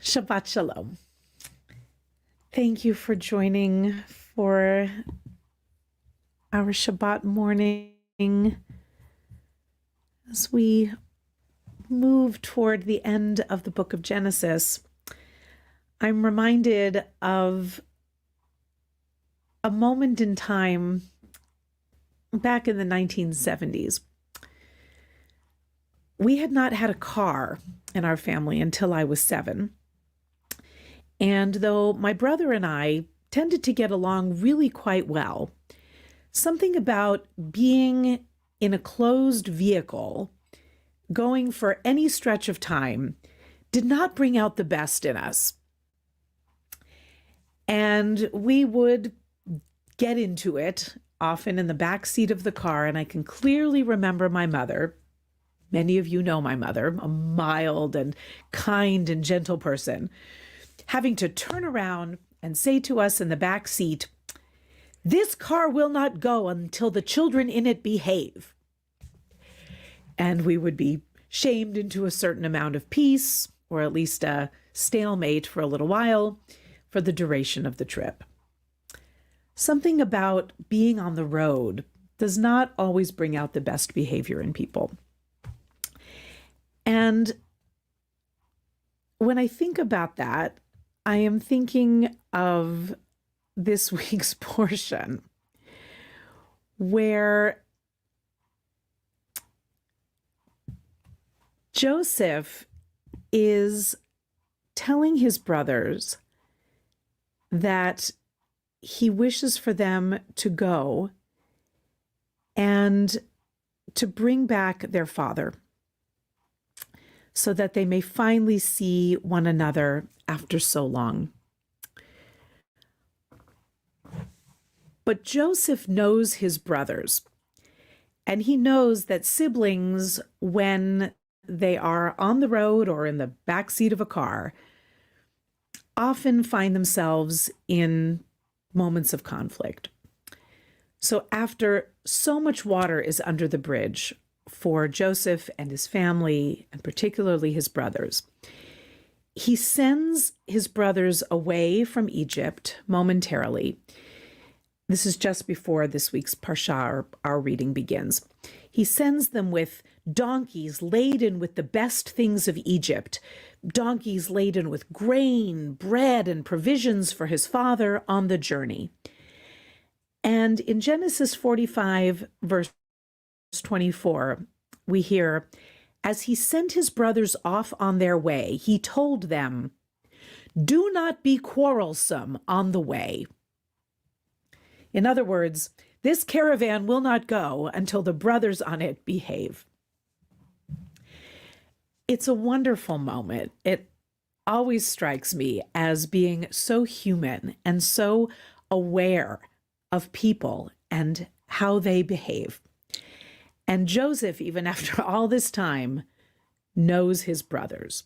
Shabbat Shalom. Thank you for joining for our Shabbat morning as we move toward the end of the book of Genesis. I'm reminded of a moment in time back in the 1970s. We had not had a car in our family until I was 7. And though my brother and I tended to get along really quite well, something about being in a closed vehicle, going for any stretch of time, did not bring out the best in us. And we would get into it, often in the back seat of the car, and I can clearly remember my mother. Many of you know my mother, a mild and kind and gentle person, having to turn around and say to us in the back seat, "This car will not go until the children in it behave." And we would be shamed into a certain amount of peace, or at least a stalemate for a little while, for the duration of the trip. Something about being on the road does not always bring out the best behavior in people. And when I think about that, I am thinking of this week's portion where Joseph is telling his brothers that he wishes for them to go and to bring back their father so that they may finally see one another after so long. But Joseph knows his brothers, and he knows that siblings, when they are on the road or in the back seat of a car, often find themselves in moments of conflict. So after so much water is under the bridge for Joseph and his family, and particularly his brothers, he sends his brothers away from Egypt momentarily. This is just before this week's Parsha, our reading, begins. He sends them with donkeys laden with the best things of Egypt, donkeys laden with grain, bread, and provisions for his father on the journey. And in Genesis 45, verse 24, we hear, as he sent his brothers off on their way, he told them, "Do not be quarrelsome on the way." In other words, this caravan will not go until the brothers on it behave. It's a wonderful moment. It always strikes me as being so human and so aware of people and how they behave. And Joseph, even after all this time, knows his brothers.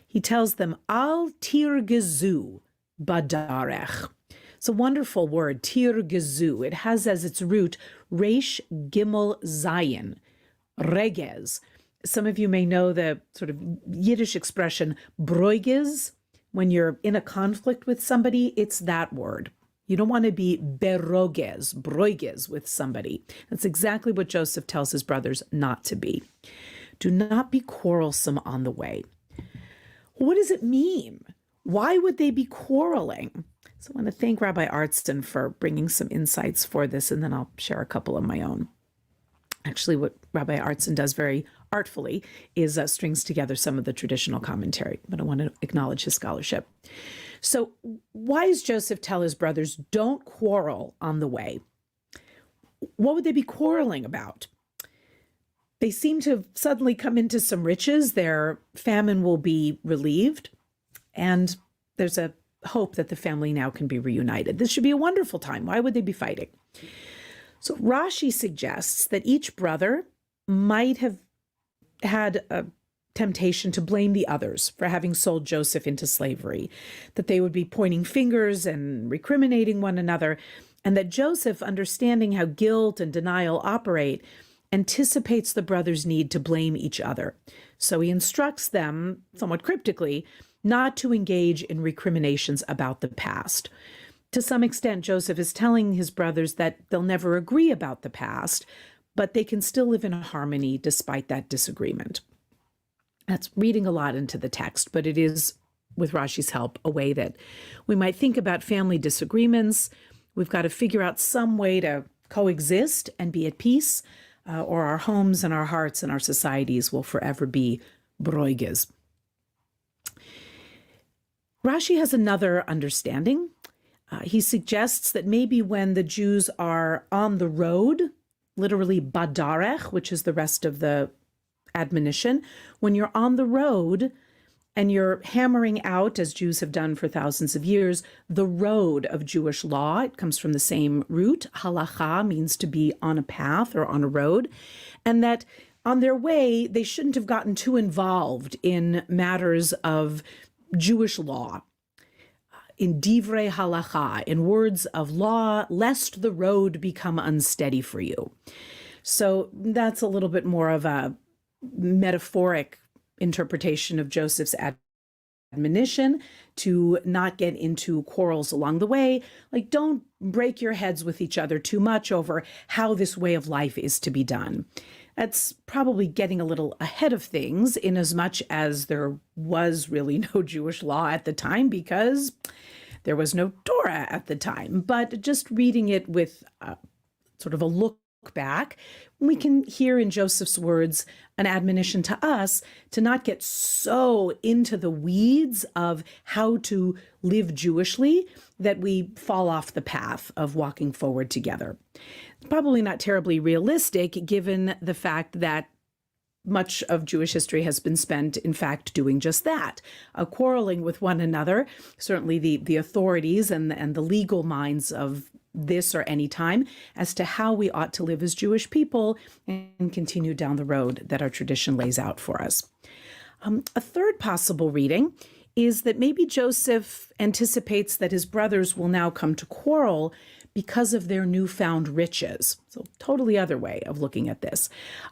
He tells them, "Al tirgezu badarech." It's a wonderful word, tirgezu. It has as its root resh gimel zayin, regez. Some of you may know the sort of Yiddish expression broiges. When you're in a conflict with somebody, it's that word. You don't want to be beroges, broiges with somebody. That's exactly what Joseph tells his brothers not to be. Do not be quarrelsome on the way. What does it mean? Why would they be quarreling? So I want to thank Rabbi Artson for bringing some insights for this, and then I'll share a couple of my own. Actually, what Rabbi Artson does very artfully is strings together some of the traditional commentary, but I want to acknowledge his scholarship. So why does Joseph tell his brothers, don't quarrel on the way? What would they be quarreling about? They seem to have suddenly come into some riches. Their famine will be relieved, and there's a hope that the family now can be reunited. This should be a wonderful time. Why would they be fighting? So Rashi suggests that each brother might have had a temptation to blame the others for having sold Joseph into slavery, that they would be pointing fingers and recriminating one another, and that Joseph, understanding how guilt and denial operate, anticipates the brothers' need to blame each other. So he instructs them, somewhat cryptically, not to engage in recriminations about the past. To some extent, Joseph is telling his brothers that they'll never agree about the past, but they can still live in harmony despite that disagreement. That's reading a lot into the text, but it is, with Rashi's help, a way that we might think about family disagreements. We've got to figure out some way to coexist and be at peace, or our homes and our hearts and our societies will forever be broiges. Rashi has another understanding. He suggests that maybe when the Jews are on the road, literally badarech, which is the rest of the admonition, when you're on the road and you're hammering out, as Jews have done for thousands of years, the road of Jewish law. It comes from the same root. Halacha means to be on a path or on a road. And that on their way, they shouldn't have gotten too involved in matters of Jewish law, in divrei halacha, in words of law, lest the road become unsteady for you. So that's a little bit more of a metaphoric interpretation of Joseph's admonition to not get into quarrels along the way. Like, don't break your heads with each other too much over how this way of life is to be done. That's probably getting a little ahead of things, in as much as there was really no Jewish law at the time because there was no Torah at the time. But just reading it with sort of a look back, we can hear in Joseph's words an admonition to us to not get so into the weeds of how to live Jewishly that we fall off the path of walking forward together. Probably not terribly realistic, given the fact that much of Jewish history has been spent, in fact, doing just that, quarreling with one another. Certainly the authorities and the legal minds of this or any time as to how we ought to live as Jewish people and continue down the road that our tradition lays out for us. A third possible reading is that maybe Joseph anticipates that his brothers will now come to quarrel because of their newfound riches. So totally other way of looking at this.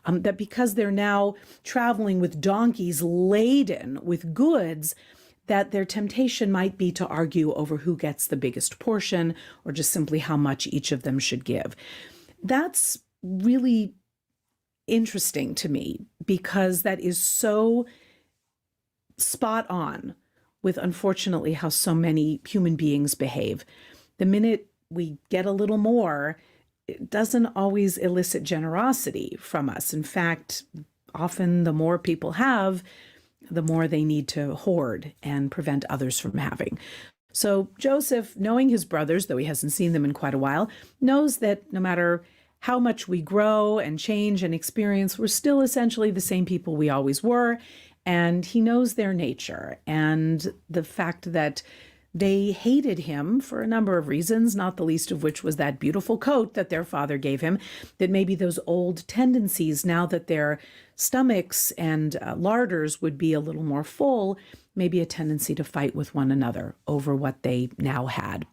That because they're now traveling with donkeys laden with goods, that their temptation might be to argue over who gets the biggest portion or just simply how much each of them should give. That's really interesting to me because that is so spot on with, unfortunately, how so many human beings behave. The minute we get a little more, it doesn't always elicit generosity from us. In fact, often the more people have, the more they need to hoard and prevent others from having. So Joseph, knowing his brothers, though he hasn't seen them in quite a while, knows that no matter how much we grow and change and experience, we're still essentially the same people we always were. And he knows their nature and the fact that they hated him for a number of reasons, not the least of which was that beautiful coat that their father gave him, that maybe those old tendencies, now that their stomachs and larders would be a little more full, maybe a tendency to fight with one another over what they now had.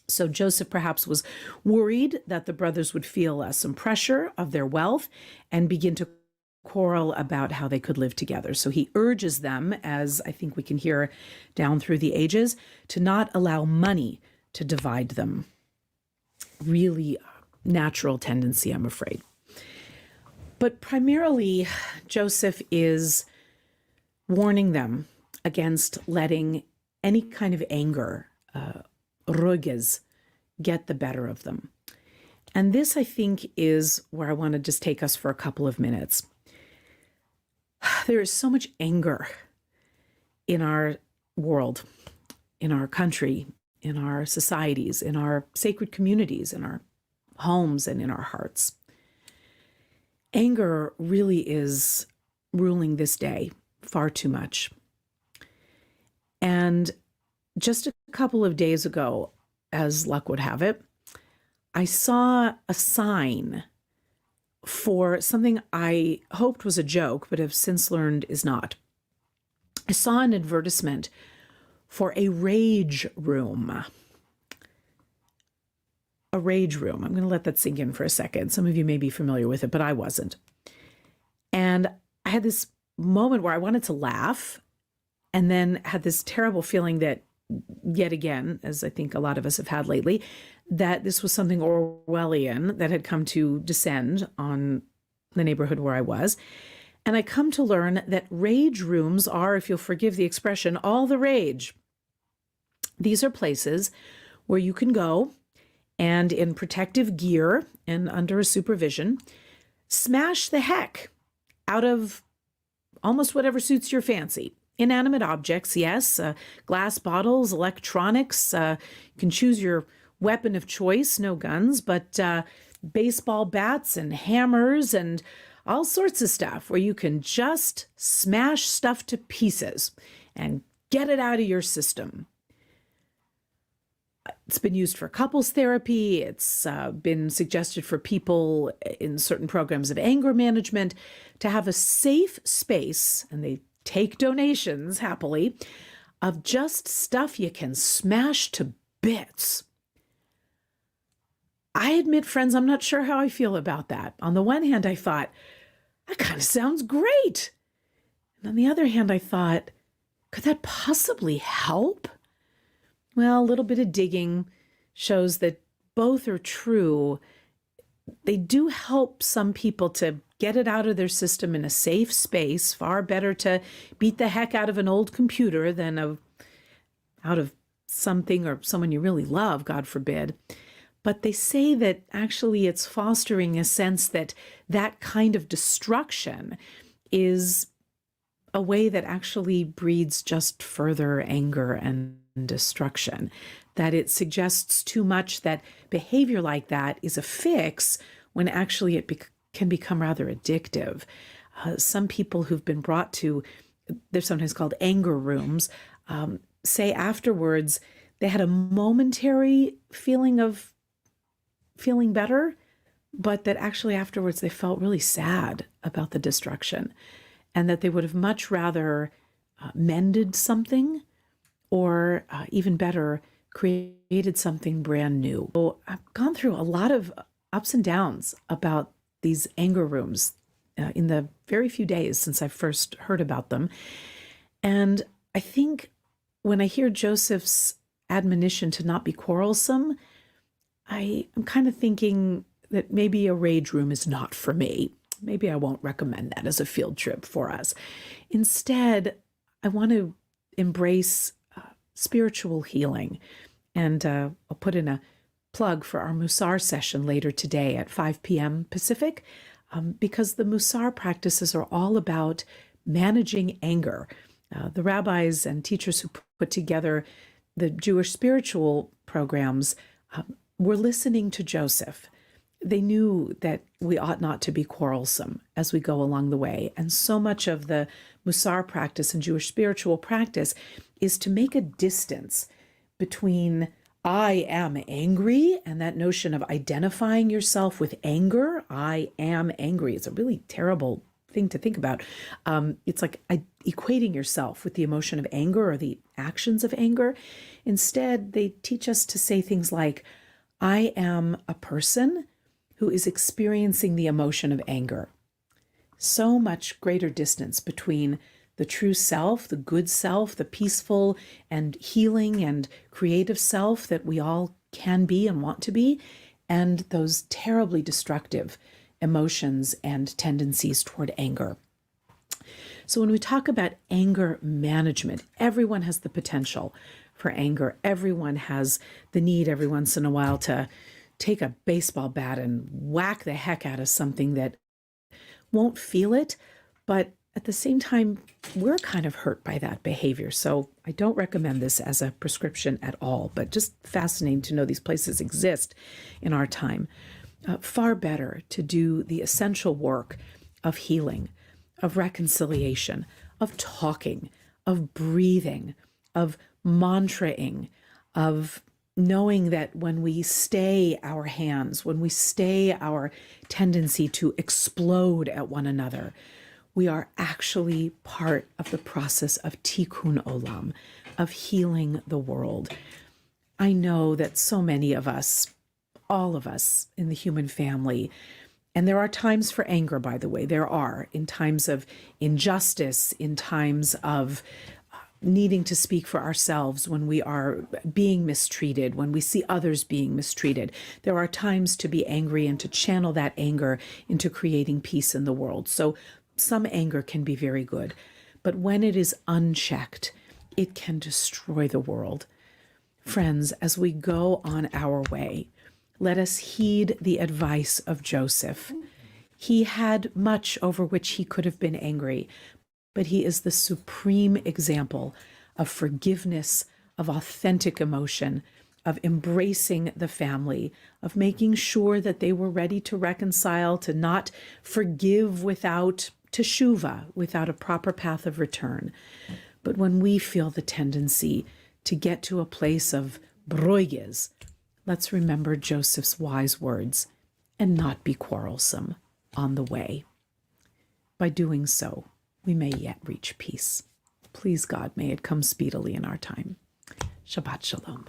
So Joseph perhaps was worried that the brothers would feel some pressure of their wealth and begin to quarrel about how they could live together. So he urges them, as I think we can hear down through the ages, to not allow money to divide them. Really natural tendency, I'm afraid. But primarily, Joseph is warning them against letting any kind of anger, ruges, get the better of them. And this, I think, is where I want to just take us for a couple of minutes. There is so much anger in our world, in our country, in our societies, in our sacred communities, in our homes, and in our hearts. Anger really is ruling this day far too much. And just a couple of days ago, as luck would have it, I saw a sign for something I hoped was a joke, but have since learned is not. I saw an advertisement for a rage room. a rage room. I'm going to let that sink in for a second. Some of you may be familiar with it, but I wasn't. And I had this moment where I wanted to laugh and then had this terrible feeling that, yet again, as I think a lot of us have had lately, that this was something Orwellian that had come to descend on the neighborhood where I was. And I come to learn that rage rooms are, if you'll forgive the expression, all the rage. These are places where you can go and in protective gear and under a supervision, smash the heck out of almost whatever suits your fancy. Inanimate objects, yes, glass bottles, electronics. You can choose your weapon of choice, no guns, but baseball bats and hammers and all sorts of stuff where you can just smash stuff to pieces and get it out of your system. It's been used for couples therapy. It's been suggested for people in certain programs of anger management to have a safe space, and they take donations happily, of just stuff you can smash to bits. I admit, friends, I'm not sure how I feel about that. On the one hand, I thought, that kind of sounds great. And on the other hand, I thought, could that possibly help? Well, a little bit of digging shows that both are true. They do help some people to get it out of their system in a safe space. Far better to beat the heck out of an old computer than out of something or someone you really love, God forbid. But they say that actually it's fostering a sense that that kind of destruction is a way that actually breeds just further anger and destruction, that it suggests too much that behavior like that is a fix when actually it can become rather addictive. Some people who've been brought to, they're sometimes called anger rooms, say afterwards they had a momentary feeling of feeling better, but that actually afterwards they felt really sad about the destruction and that they would have much rather mended something or even better, created something brand new. So I've gone through a lot of ups and downs about these anger rooms in the very few days since I first heard about them. And I think when I hear Joseph's admonition to not be quarrelsome, I am kind of thinking that maybe a rage room is not for me. Maybe I won't recommend that as a field trip for us. Instead, I want to embrace spiritual healing. And I'll put in a plug for our Musar session later today at 5 p.m. Pacific, because the Musar practices are all about managing anger. The rabbis and teachers who put together the Jewish spiritual programs were listening to Joseph. They knew that we ought not to be quarrelsome as we go along the way. And so much of the Musar practice and Jewish spiritual practice is to make a distance between I am angry and that notion of identifying yourself with anger. I am angry. It's a really terrible thing to think about. It's like equating yourself with the emotion of anger or the actions of anger. Instead, they teach us to say things like, I am a person who is experiencing the emotion of anger. So much greater distance between the true self, the good self, the peaceful and healing and creative self that we all can be and want to be, and those terribly destructive emotions and tendencies toward anger. So when we talk about anger management, everyone has the potential for anger. Everyone has the need every once in a while to take a baseball bat and whack the heck out of something that won't feel it, but at the same time, we're kind of hurt by that behavior. So I don't recommend this as a prescription at all, but just fascinating to know these places exist in our time. Far better to do the essential work of healing, of reconciliation, of talking, of breathing, of mantraing, of knowing that when we stay our hands, when we stay our tendency to explode at one another, we are actually part of the process of tikkun olam, of healing the world. I know that so many of us all of us in the human family. And there are times for anger, by the way. There are, in times of injustice, in times of needing to speak for ourselves, when we are being mistreated, when we see others being mistreated. There are times to be angry and to channel that anger into creating peace in the world. So some anger can be very good. But when it is unchecked, it can destroy the world. Friends, as we go on our way, let us heed the advice of Joseph. He had much over which he could have been angry, but he is the supreme example of forgiveness, of authentic emotion, of embracing the family, of making sure that they were ready to reconcile, to not forgive without teshuvah, without a proper path of return. But when we feel the tendency to get to a place of broiges, let's remember Joseph's wise words and not be quarrelsome on the way. By doing so, we may yet reach peace. Please God, may it come speedily in our time. Shabbat Shalom.